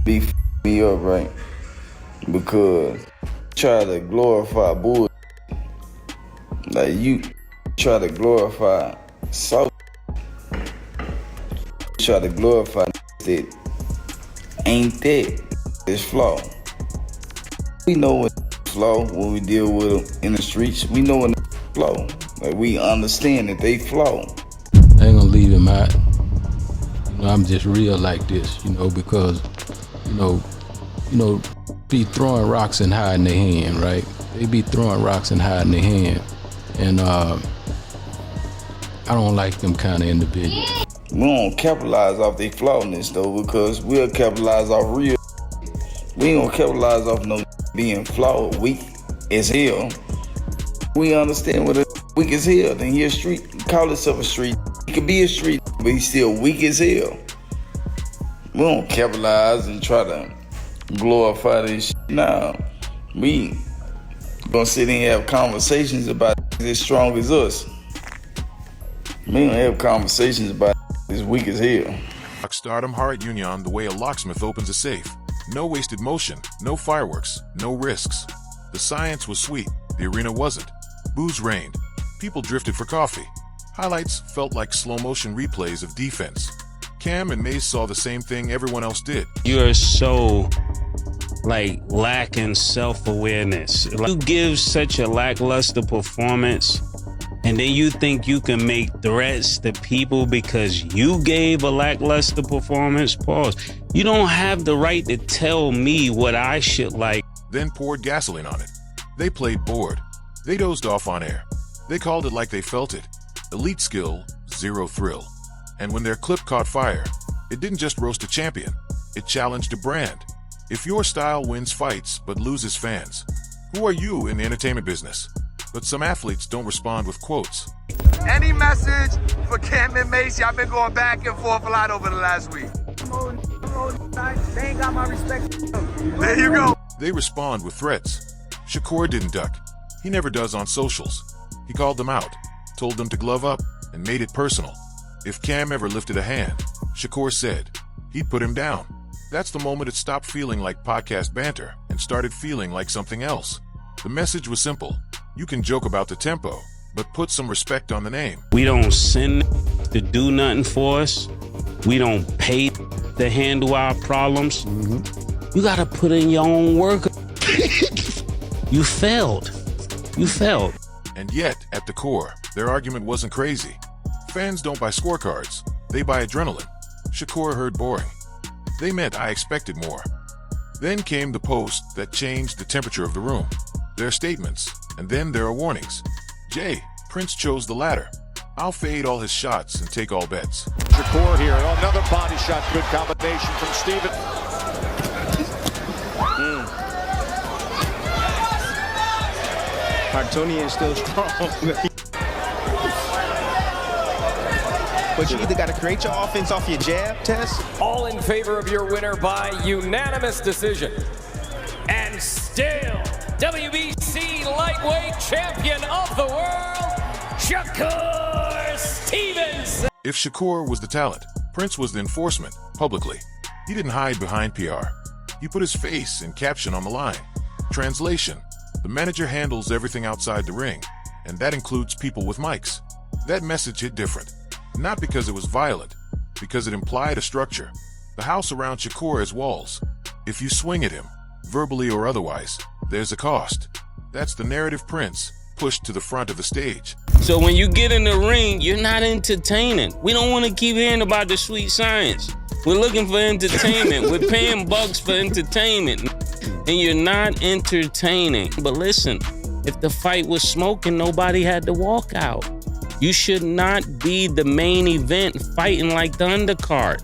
be me up, right? Because try to glorify bull, like you try to glorify soft, try to glorify that ain't that. It's flaw. We know when flaw when we deal with them in the streets. We know when flaw. Like we understand that they flaw. I ain't gonna leave him out. I'm just real like this, because, be throwing rocks and hiding their hand, right? They be throwing rocks and hiding their hand. And I don't like them kind of individuals. We don't capitalize off their flawness though, because we'll capitalize off real. We ain't gonna capitalize off no being flawed, weak as hell. We understand what a weak as hell. Then he a street, call himself a street. He could be a street, but he's still weak as hell. We don't capitalize and try to glorify this shit. Nah, we gonna sit and have conversations about as strong as us. We don't have conversations about as weak as hell. Artem Harutyunyan, the way a locksmith opens a safe. No wasted motion, no fireworks, no risks. The science was sweet, the arena wasn't. Booze rained. People drifted for coffee. Highlights felt like slow-motion replays of defense. Cam and Mase saw the same thing everyone else did. You're so, lacking self-awareness. You give such a lackluster performance, and then you think you can make threats to people because you gave a lackluster performance? Pause. You don't have the right to tell me what I should like. Then poured gasoline on it. They played bored. They dozed off on air. They called it like they felt it. Elite skill, zero thrill. And when their clip caught fire, it didn't just roast a champion. It challenged a brand. If your style wins fights but loses fans, who are you in the entertainment business? But some athletes don't respond with quotes. Any message for Cam and Mase? Y'all been going back and forth a lot over the last week. They ain't got my respect. There you go. They respond with threats. Shakur didn't duck. He never does on socials. He called them out, told them to glove up, and made it personal. If Cam ever lifted a hand, Shakur said, he'd put him down. That's the moment it stopped feeling like podcast banter and started feeling like something else. The message was simple. You can joke about the tempo, but put some respect on the name. We don't send to do nothing for us. We don't pay to handle our problems. You gotta put in your own work. You failed. You failed. And yet, at the core, their argument wasn't crazy. Fans don't buy scorecards. They buy adrenaline. Shakur heard boring. They meant I expected more. Then came the post that changed the temperature of the room. Their statements, and then there are warnings. Jay, Prince chose the latter. I'll fade all his shots and take all bets. Shakur here, another body shot, good combination from Steven. Harutyunyan still strong. But you either got to create your offense off your jab, Tess. All in favor of your winner by unanimous decision. And still, WBC lightweight champion of the world, Shakur Stevenson. If Shakur was the talent, Prince was the enforcement, publicly. He didn't hide behind PR. He put his face and caption on the line. Translation: the manager handles everything outside the ring, and that includes people with mics. That message hit different. Not because it was violent, because it implied a structure. The house around Shakur has walls. If you swing at him, verbally or otherwise, there's a cost. That's the narrative Prince pushed to the front of the stage. So when you get in the ring, you're not entertaining. We don't want to keep hearing about the sweet science. We're looking for entertainment. We're paying bucks for entertainment. And you're not entertaining. But listen, if the fight was smoking, nobody had to walk out. You should not be the main event fighting like the undercard.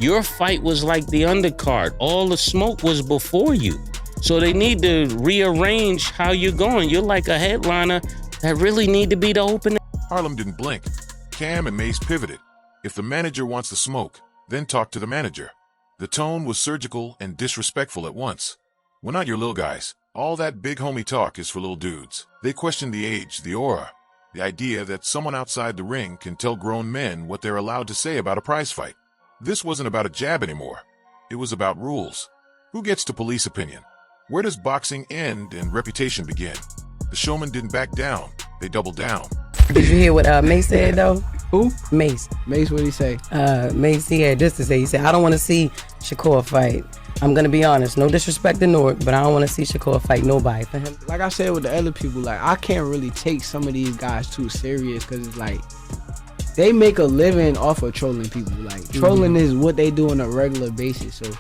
Your fight was like the undercard. All the smoke was before you. So they need to rearrange how you're going. You're like a headliner that really need to be the opener. Harlem didn't blink. Cam and Mase pivoted. If the manager wants to smoke, then talk to the manager. The tone was surgical and disrespectful at once. We're not your little guys. All that big homie talk is for little dudes. They questioned the age, the aura, the idea that someone outside the ring can tell grown men what they're allowed to say about a prize fight. This wasn't about a jab anymore. It was about rules. Who gets to police opinion? Where does boxing end and reputation begin? The showman didn't back down. They doubled down. Did you hear what Mase said, though? Who? Mase. Mase, what did he say? Mase, he had this to say. He said, I don't want to see Shakur fight. I'm going to be honest. No disrespect to Newark, but I don't want to see Shakur fight nobody. For him, Like I said with the other people, like, I can't really take some of these guys too serious because it's like, they make a living off of trolling people. Like, trolling is what they do on a regular basis. So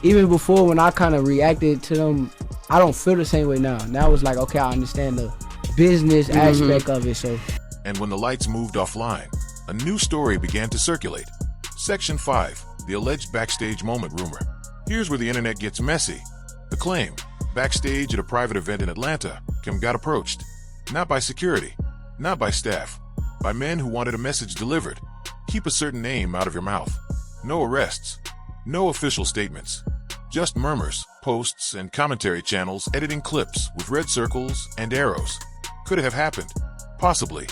even before, when I kind of reacted to them, I don't feel the same way now. Now it's like, okay, I understand the business aspect of it. So. And when the lights moved offline, a new story began to circulate. Section 5, the alleged backstage moment rumor. Here's where the internet gets messy. The claim: backstage at a private event in Atlanta, Kim got approached. Not by security, not by staff, by men who wanted a message delivered. Keep a certain name out of your mouth. No arrests, no official statements. Just murmurs, posts, and commentary channels editing clips with red circles and arrows. Could it have happened? Possibly.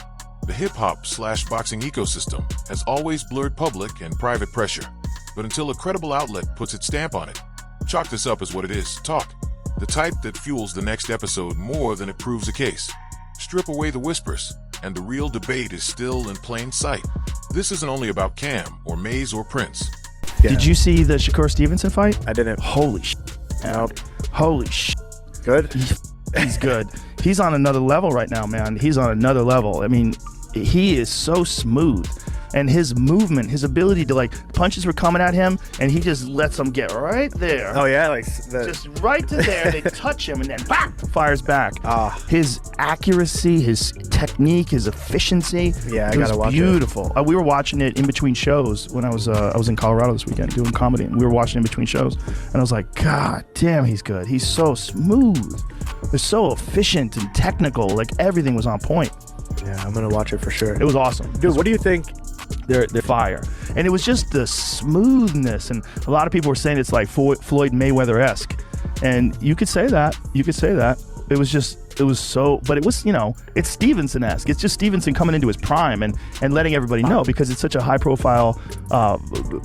The hip-hop/boxing ecosystem has always blurred public and private pressure. But until a credible outlet puts its stamp on it, chalk this up as what it is: talk. The type that fuels the next episode more than it proves a case. Strip away the whispers, and the real debate is still in plain sight. This isn't only about Cam or Mase or Prince. Yeah. Did you see the Shakur Stevenson fight? I didn't. Holy shit. Nope. Holy shit. Good? He's good. He's on another level right now, man. He's on another level. I mean, he is so smooth. And his movement, his ability to, like, punches were coming at him, and he just lets them get right there. Oh, yeah? Like just right to there. They touch him, and then fires back. His accuracy, his technique, his efficiency. Yeah, I gotta watch it. Beautiful. We were watching it in between shows when I was in Colorado this weekend doing comedy, and we were watching in between shows, and I was like, God damn, he's good. He's so smooth. He's so efficient and technical. Like, everything was on point. Yeah, I'm gonna watch it for sure. It was awesome. Dude, what do you think? They're fire. And it was just the smoothness. And a lot of people were saying it's like Floyd Mayweather-esque. And you could say that. It was so, but it was, it's Stevenson-esque. It's just Stevenson coming into his prime and letting everybody know, because it's such a high-profile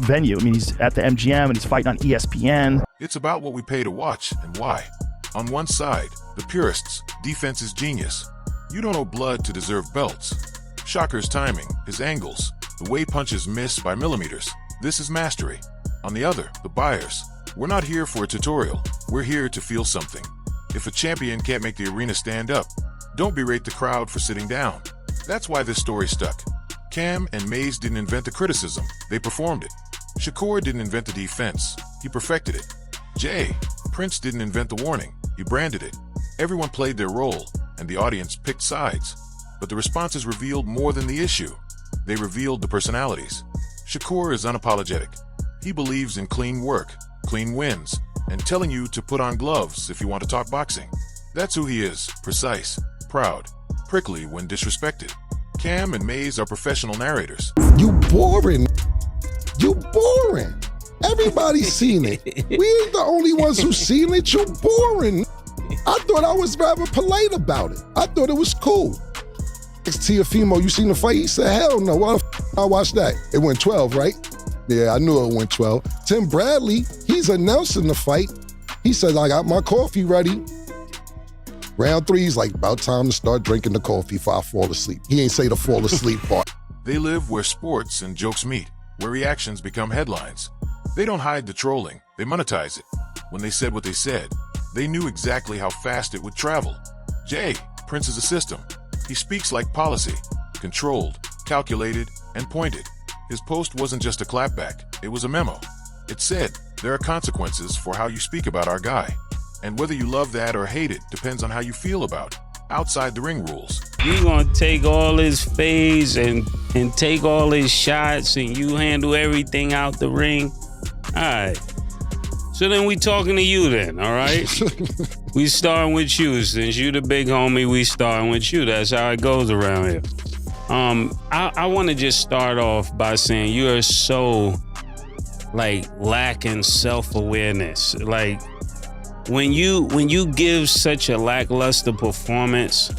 venue. I mean, he's at the MGM and he's fighting on ESPN. It's about what we pay to watch and why. On one side, the purists, defense is genius. You don't owe blood to deserve belts. Shakur's timing, his angles, the way punches miss by millimeters. This is mastery. On the other, the buyers. We're not here for a tutorial. We're here to feel something. If a champion can't make the arena stand up, don't berate the crowd for sitting down. That's why this story stuck. Cam and Mase didn't invent the criticism. They performed it. Shakur didn't invent the defense. He perfected it. Prince didn't invent the warning. He branded it. Everyone played their role, and the audience picked sides. But the responses revealed more than the issue. They revealed the personalities. Shakur is unapologetic. He believes in clean work, clean wins, and telling you to put on gloves if you want to talk boxing. That's who he is: precise, proud, prickly when disrespected. Cam and Mase are professional narrators. You boring. Everybody's seen it. We ain't the only ones who've seen it. You boring. I thought I was rather polite about it. I thought it was cool. Tiafimo, you seen the fight? He said, hell no, why the f*** I watched that? It went 12, right? Yeah, I knew it went 12. Tim Bradley, he's announcing the fight. He said, I got my coffee ready. Round 3, he's like, about time to start drinking the coffee before I fall asleep. He ain't say the fall asleep part. They live where sports and jokes meet, where reactions become headlines. They don't hide the trolling, they monetize it. When they said what they said, they knew exactly how fast it would travel. Prince is a system. He speaks like policy, controlled, calculated, and pointed. His post wasn't just a clapback, it was a memo. It said, there are consequences for how you speak about our guy. And whether you love that or hate it depends on how you feel about outside the ring rules. You gonna take all his fades and take all his shots and you handle everything out the ring? All right. So then we talking to you then, all right? We starting with you. Since you the big homie, we starting with you. That's how it goes around here. I want to just start off by saying you are so, lacking self-awareness. Like, when you give such a lackluster performance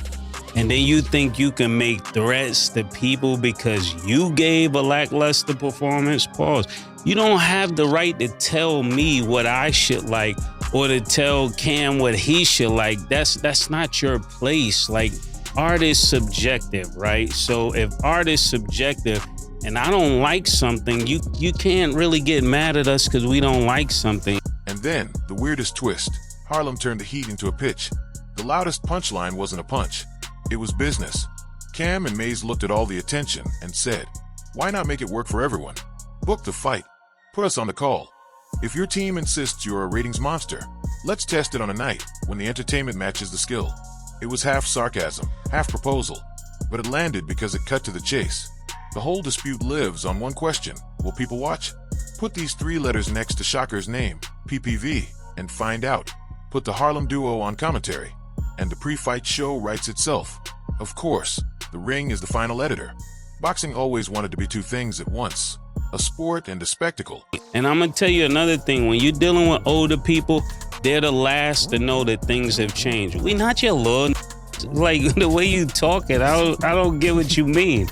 and then you think you can make threats to people because you gave a lackluster performance, pause. You don't have the right to tell me what I should like or to tell Cam what he should like. That's not your place. Like, art is subjective, right? So if art is subjective and I don't like something, you can't really get mad at us because we don't like something. And then, the weirdest twist, Harlem turned the heat into a pitch. The loudest punchline wasn't a punch. It was business. Cam and Mase looked at all the attention and said, why not make it work for everyone? Book the fight. Put us on the call. If your team insists you're a ratings monster, let's test it on a night when the entertainment matches the skill. It was half sarcasm, half proposal, but it landed because it cut to the chase. The whole dispute lives on one question. Will people watch? Put these 3 letters next to Shakur's name, PPV, and find out. Put the Harlem duo on commentary, and the pre-fight show writes itself. Of course, the ring is the final editor. Boxing always wanted to be 2 things at once, a sport and a spectacle. And I'm gonna tell you another thing, when you're dealing with older people, they're the last to know that things have changed. We not your little like the way you talk it, I don't get what you mean.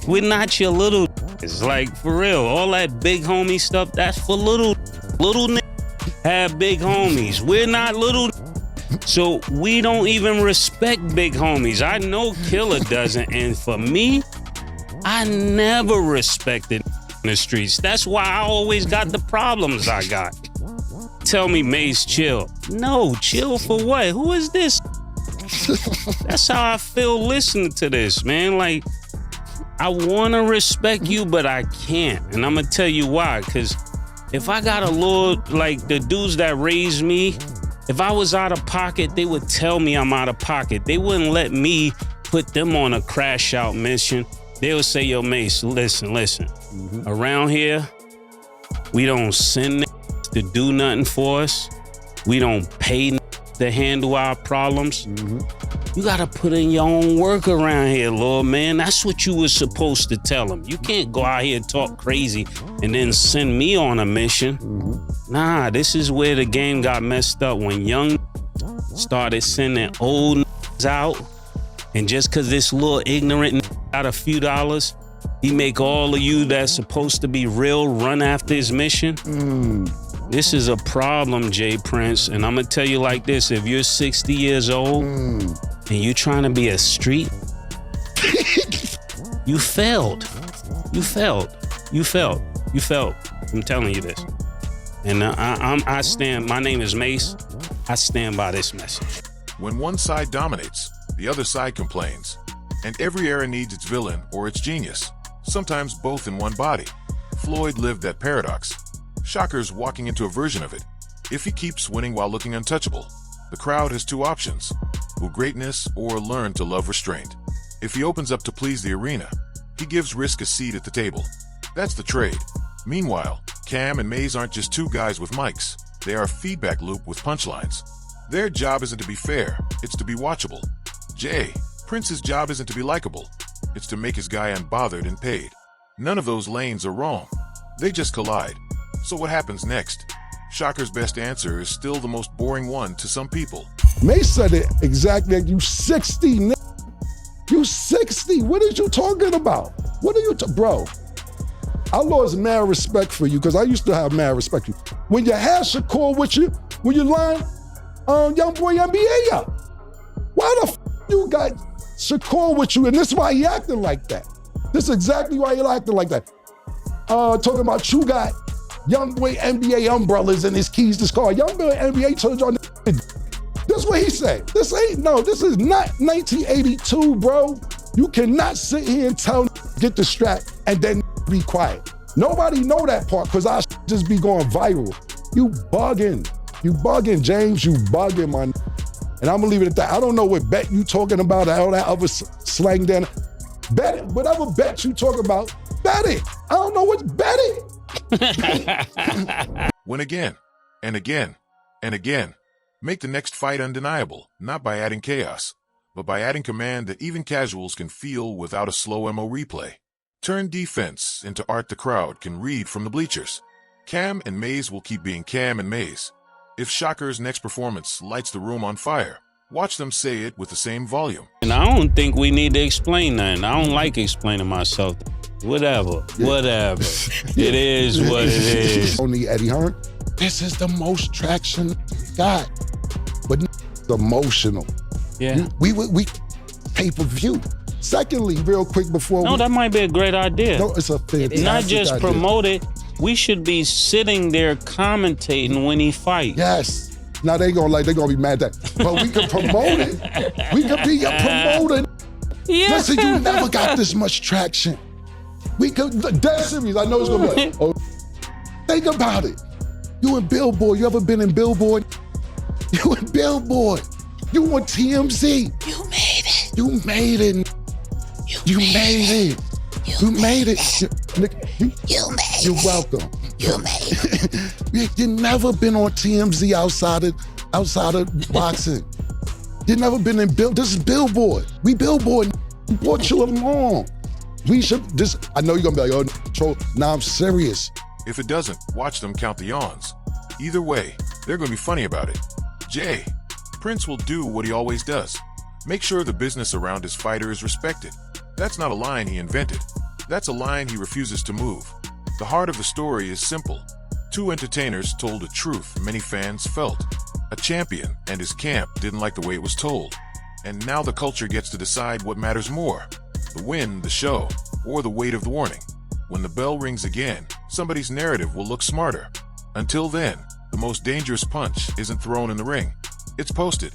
We're not your little it's like, for real, all that big homie stuff, that's for little have big homies. We're not little, so we don't even respect big homies. I know Killer doesn't, and for me, I never respected in the streets. That's why I always got the problems I got. Tell me, Mase, chill. No, chill for what? Who is this? That's how I feel listening to this, man. Like, I want to respect you, but I can't. And I'm going to tell you why. Because if I got a little, like the dudes that raised me, if I was out of pocket, they would tell me I'm out of pocket. They wouldn't let me put them on a crash out mission. They would say, yo, Mase, listen. Around here, we don't send to do nothing for us. We don't pay to handle our problems. You gotta put in your own work around here, Lord, man. That's what you was supposed to tell them. You can't go out here and talk crazy and then send me on a mission. Nah, this is where the game got messed up, when young started sending old out, and just cause this little ignorant got a few dollars, he make all of you that's supposed to be real run after his mission. This is a problem, Jay Prince, and I'm gonna tell you like this: if you're 60 years old and you're trying to be a street, you failed. You failed. I'm telling you this, and I stand. My name is Mase. I stand by this message. When one side dominates, the other side complains, and every era needs its villain or its genius. Sometimes both in one body. Floyd lived that paradox. Shakur's walking into a version of it. If he keeps winning while looking untouchable, the crowd has 2 options: woo greatness or learn to love restraint. If he opens up to please the arena, he gives risk a seat at the table. That's the trade. Meanwhile, Cam and Mase aren't just 2 guys with mics. They are a feedback loop with punchlines. Their job isn't to be fair, it's to be watchable. Jay, Prince's job isn't to be likable, it's to make his guy unbothered and paid. None of those lanes are wrong. They just collide. So what happens next? Shakur's best answer is still the most boring one to some people. Mase said it exactly like, you 60, you 60. What are you talking about? What are you, bro? I lost mad respect for you because I used to have mad respect for you. When you had Shakur with you, when you line Young Boy NBA up, why the you got Shakur with you? And this is why he acting like that. This is exactly why he acting like that. Talking about you got Young Boy NBA umbrellas and his keys to his car. Young Boy NBA told y'all. That's what he said. This is not 1982, bro. You cannot sit here and tell get the strap and then be quiet. Nobody know that part because I just be going viral. You bugging, James, you bugging, man. And I'm gonna leave it at that. I don't know what bet you talking about, all that other slang then. Bet it, whatever bet you talking about, bet it. I don't know what bet it. Win again, and again, and again. Make the next fight undeniable, not by adding chaos, but by adding command that even casuals can feel without a slow MO replay. Turn defense into art the crowd can read from the bleachers. Cam and Mase will keep being Cam and Mase. If Shakur's next performance lights the room on fire, watch them say it with the same volume. And I don't think we need to explain nothing. I don't like explaining myself. Whatever. It is what it is. Only Eddie Hearn. This is the most traction got, but it's emotional. Yeah. We pay-per-view. Secondly, real quick before No, that might be a great idea. No, it's a fantastic Not just idea. promote it. We should be sitting there commentating when he fights. Yes. Now they gonna be mad at that. But we can promote it. We can be a promoter. Yeah. Listen, you never got this much traction. We could, dead serious, I know it's gonna be like, oh, think about it. You in Billboard, you ever been in Billboard? You in Billboard. You on TMZ. You made it. You made it. You made it. You made it. You're welcome. You made it. You never been on TMZ outside of boxing. You never been in This is Billboard. We Billboard. We brought you along. We should. I know you're gonna be like, oh, troll. Nah, I'm serious. If it doesn't, watch them count the yawns. Either way, they're going to be funny about it. Jay, Prince will do what he always does. Make sure the business around his fighter is respected. That's not a line he invented. That's a line he refuses to move. The heart of the story is simple. Two entertainers told a truth many fans felt. A champion and his camp didn't like the way it was told. And now the culture gets to decide what matters more. The win, the show, or the weight of the warning. When the bell rings again, somebody's narrative will look smarter. Until then, the most dangerous punch isn't thrown in the ring. It's posted.